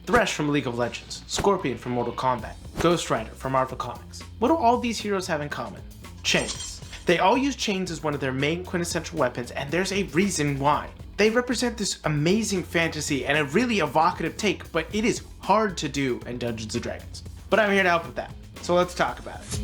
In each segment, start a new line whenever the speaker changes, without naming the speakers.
Thresh from League of Legends, Scorpion from Mortal Kombat, Ghost Rider from Marvel Comics. What do all these heroes have in common? Chains. They all use chains as one of their main quintessential weapons, and there's a reason why. They represent this amazing fantasy and a really evocative take, but it is hard to do in Dungeons & Dragons. But I'm here to help with that, so let's talk about it.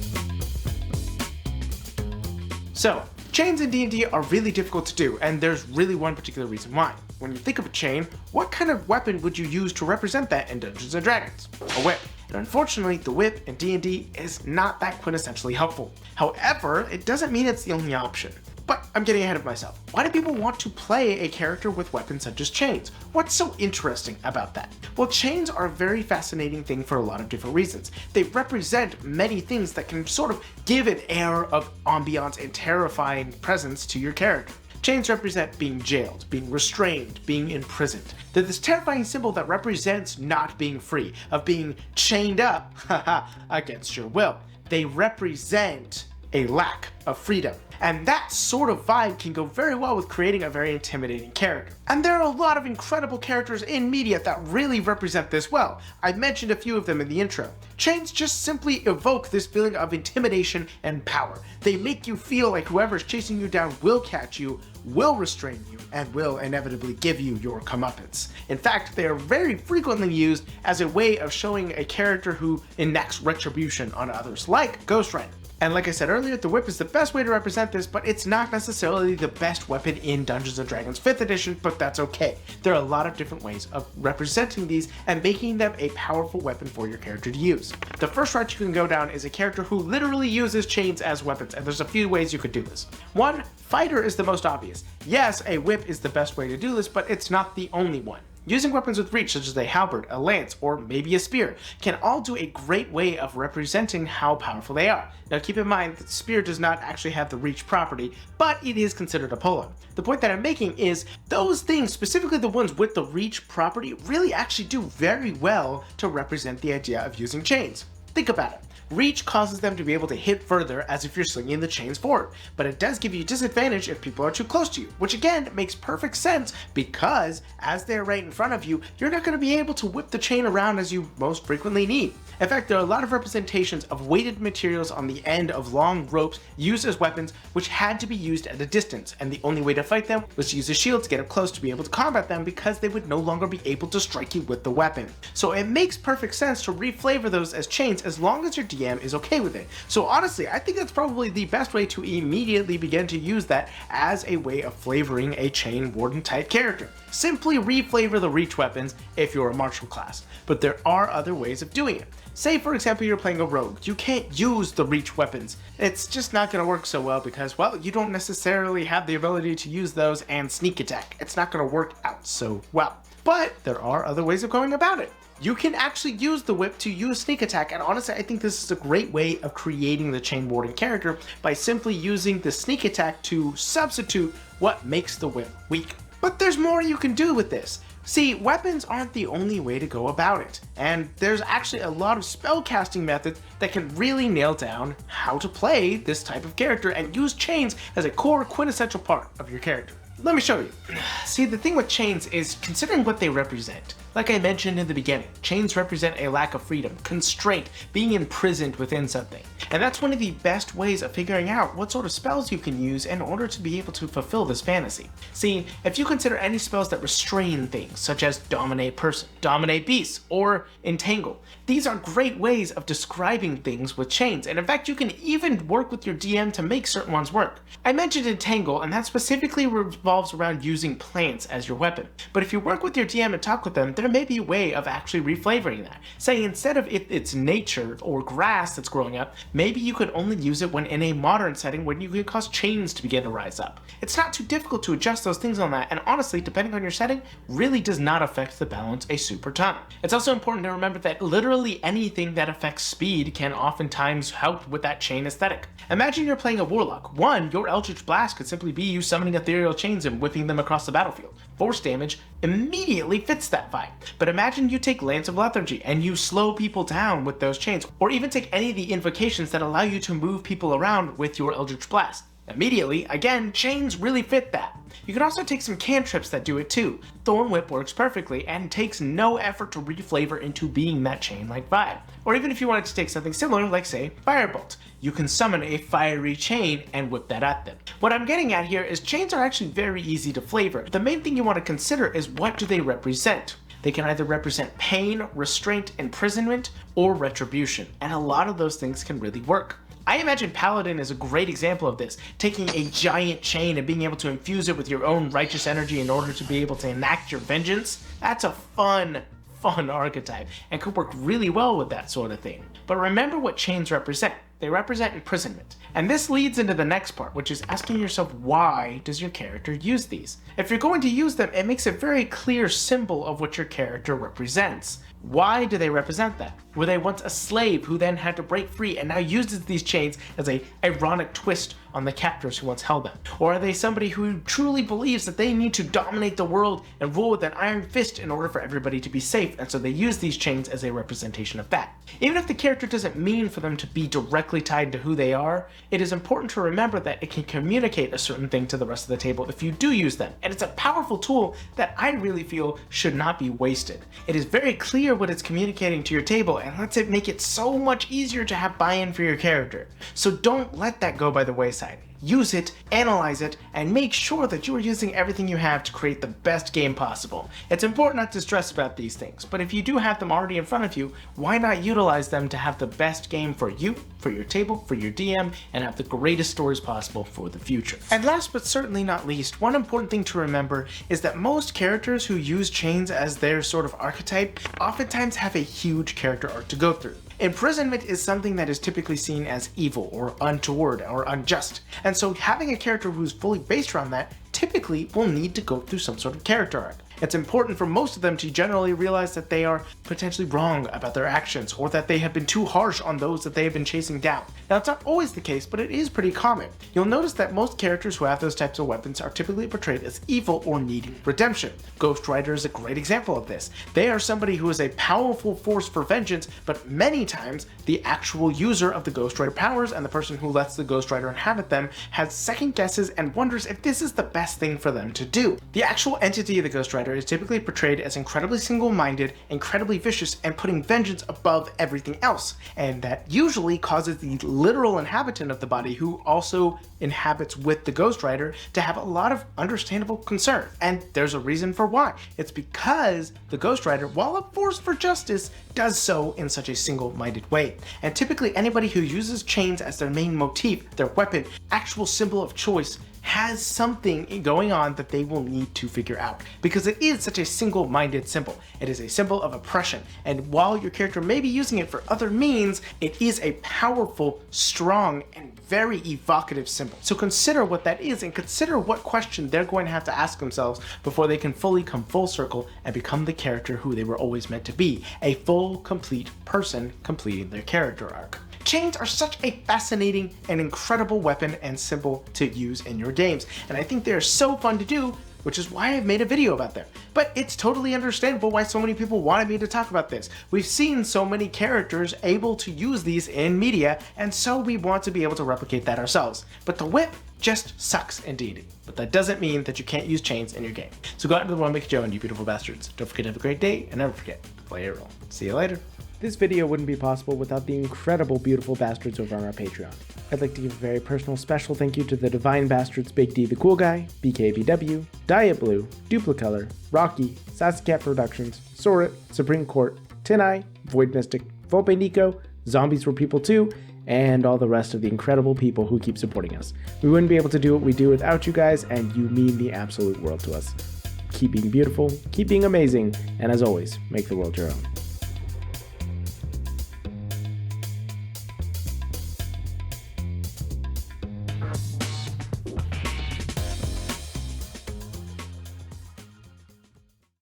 So, chains in D&D are really difficult to do, and there's really one particular reason why. When you think of a chain, what kind of weapon would you use to represent that in Dungeons & Dragons? A whip. And unfortunately, the whip in D&D is not that quintessentially helpful. However, it doesn't mean it's the only option. But I'm getting ahead of myself. Why do people want to play a character with weapons such as chains? What's so interesting about that? Well, chains are a very fascinating thing for a lot of different reasons. They represent many things that can sort of give an air of ambiance and terrifying presence to your character. Chains represent being jailed, being restrained, being imprisoned. They're this terrifying symbol that represents not being free, of being chained up against your will. They represent a lack of freedom. And that sort of vibe can go very well with creating a very intimidating character. And there are a lot of incredible characters in media that really represent this well. I mentioned a few of them in the intro. Chains just simply evoke this feeling of intimidation and power. They make you feel like whoever's chasing you down will catch you, will restrain you, and will inevitably give you your comeuppance. In fact, they are very frequently used as a way of showing a character who enacts retribution on others, like Ghost Rider. And like I said earlier, the whip is the best way to represent this, but it's not necessarily the best weapon in Dungeons & Dragons 5th edition, but that's okay. There are a lot of different ways of representing these and making them a powerful weapon for your character to use. The first route you can go down is a character who literally uses chains as weapons, and there's a few ways you could do this. One, fighter is the most obvious. Yes, a whip is the best way to do this, but it's not the only one. Using weapons with reach such as a halberd, a lance, or maybe a spear can all do a great way of representing how powerful they are. Now keep in mind that the spear does not actually have the reach property, but it is considered a pull-on. The point that I'm making is those things, specifically the ones with the reach property, really actually do very well to represent the idea of using chains. Think about it. Reach causes them to be able to hit further as if you're slinging the chains forward, but it does give you disadvantage if people are too close to you, which again makes perfect sense because as they're right in front of you, you're not going to be able to whip the chain around as you most frequently need. In fact, there are a lot of representations of weighted materials on the end of long ropes used as weapons which had to be used at a distance, and the only way to fight them was to use a shield to get up close to be able to combat them because they would no longer be able to strike you with the weapon. So it makes perfect sense to reflavor those as chains as long as your DM is okay with it. So honestly, I think that's probably the best way to immediately begin to use that as a way of flavoring a chain warden type character. Simply reflavor the reach weapons if you're a martial class, but there are other ways of doing it. Say for example you're playing a rogue, you can't use the reach weapons. It's just not going to work so well because, well, you don't necessarily have the ability to use those and sneak attack. It's not going to work out so well. But there are other ways of going about it. You can actually use the whip to use sneak attack, and honestly I think this is a great way of creating the chain warden character by simply using the sneak attack to substitute what makes the whip weak. But there's more you can do with this. See, weapons aren't the only way to go about it, and there's actually a lot of spellcasting methods that can really nail down how to play this type of character and use chains as a core quintessential part of your character. Let me show you. See, the thing with chains is considering what they represent. Like I mentioned in the beginning, chains represent a lack of freedom, constraint, being imprisoned within something. And that's one of the best ways of figuring out what sort of spells you can use in order to be able to fulfill this fantasy. See, if you consider any spells that restrain things, such as dominate person, dominate beasts, or entangle, these are great ways of describing things with chains, and in fact you can even work with your DM to make certain ones work. I mentioned entangle, and that specifically revolves around using plants as your weapon. But if you work with your DM and talk with them, there may be a way of actually reflavoring that. Say instead of it's nature or grass that's growing up, maybe you could only use it when in a modern setting when you can cause chains to begin to rise up. It's not too difficult to adjust those things on that, and honestly, depending on your setting, really does not affect the balance a super ton. It's also important to remember that literally anything that affects speed can oftentimes help with that chain aesthetic. Imagine you're playing a warlock. One, your Eldritch Blast could simply be you summoning ethereal chains and whipping them across the battlefield. Force damage immediately fits that vibe. But imagine you take Lance of Lethargy and you slow people down with those chains, or even take any of the invocations that allow you to move people around with your Eldritch Blast. Immediately, again, chains really fit that. You can also take some cantrips that do it too. Thorn Whip works perfectly and takes no effort to reflavor into being that chain-like vibe. Or even if you wanted to take something similar, like say, Firebolt, you can summon a fiery chain and whip that at them. What I'm getting at here is chains are actually very easy to flavor. The main thing you want to consider is what do they represent? They can either represent pain, restraint, imprisonment, or retribution, and a lot of those things can really work. I imagine Paladin is a great example of this, taking a giant chain and being able to infuse it with your own righteous energy in order to be able to enact your vengeance. That's a fun archetype and could work really well with that sort of thing. But remember what chains represent. They represent imprisonment. And this leads into the next part, which is asking yourself, why does your character use these? If you're going to use them, it makes a very clear symbol of what your character represents. Why do they represent that? Were they once a slave who then had to break free and now uses these chains as an ironic twist on the captors who once held them? Or are they somebody who truly believes that they need to dominate the world and rule with an iron fist in order for everybody to be safe, and so they use these chains as a representation of that? Even if the character doesn't mean for them to be directly tied to who they are, it is important to remember that it can communicate a certain thing to the rest of the table if you do use them, and it's a powerful tool that I really feel should not be wasted. It is very clear what it's communicating to your table and lets it make it so much easier to have buy-in for your character. So don't let that go by the wayside. Use it, analyze it, and make sure that you are using everything you have to create the best game possible. It's important not to stress about these things, but if you do have them already in front of you, why not utilize them to have the best game for you, for your table, for your DM, and have the greatest stories possible for the future. And last but certainly not least, one important thing to remember is that most characters who use chains as their sort of archetype oftentimes have a huge character arc to go through. Imprisonment is something that is typically seen as evil or untoward or unjust, and so having a character who's fully based around that typically will need to go through some sort of character arc. It's important for most of them to generally realize that they are potentially wrong about their actions, or that they have been too harsh on those that they have been chasing down. Now, it's not always the case, but it is pretty common. You'll notice that most characters who have those types of weapons are typically portrayed as evil or needing redemption. Ghost Rider is a great example of this. They are somebody who is a powerful force for vengeance, but many times the actual user of the Ghost Rider powers and the person who lets the Ghost Rider inhabit them has second guesses and wonders if this is the best thing for them to do. The actual entity of the Ghost Rider is typically portrayed as incredibly single-minded, incredibly vicious, and putting vengeance above everything else, and that usually causes the literal inhabitant of the body, who also inhabits with the Ghost Rider, to have a lot of understandable concern. And there's a reason for why. It's because the Ghost Rider, while a force for justice, does so in such a single-minded way. And typically anybody who uses chains as their main motif, their weapon, actual symbol of choice, has something going on that they will need to figure out, because it is such a single-minded symbol. It is a symbol of oppression, and while your character may be using it for other means, it is a powerful, strong, and very evocative symbol. So consider what that is, and consider what question they're going to have to ask themselves before they can fully come full circle and become the character who they were always meant to be, a full, complete person completing their character arc. Chains are such a fascinating and incredible weapon and symbol to use in your games, and I think they're so fun to do, which is why I've made a video about them. But it's totally understandable why so many people wanted me to talk about this. We've seen so many characters able to use these in media, and so we want to be able to replicate that ourselves. But the whip just sucks in D&D. But that doesn't mean that you can't use chains in your game. So go out into the world, make it Joe, and you beautiful bastards. Don't forget to have a great day, and never forget to play your role. See you later.
This video wouldn't be possible without the incredible beautiful bastards over on our Patreon. I'd like to give a very personal special thank you to the Divine Bastards, Big D the Cool Guy, BKBW, Diet Blue, Duplicolor, Rocky, Sassy Productions, Sorit, Supreme Court, Tineye, Void Mystic, Volpe Nico, Zombies Were People Too, and all the rest of the incredible people who keep supporting us. We wouldn't be able to do what we do without you guys, and you mean the absolute world to us. Keep being beautiful, keep being amazing, and as always, make the world your own.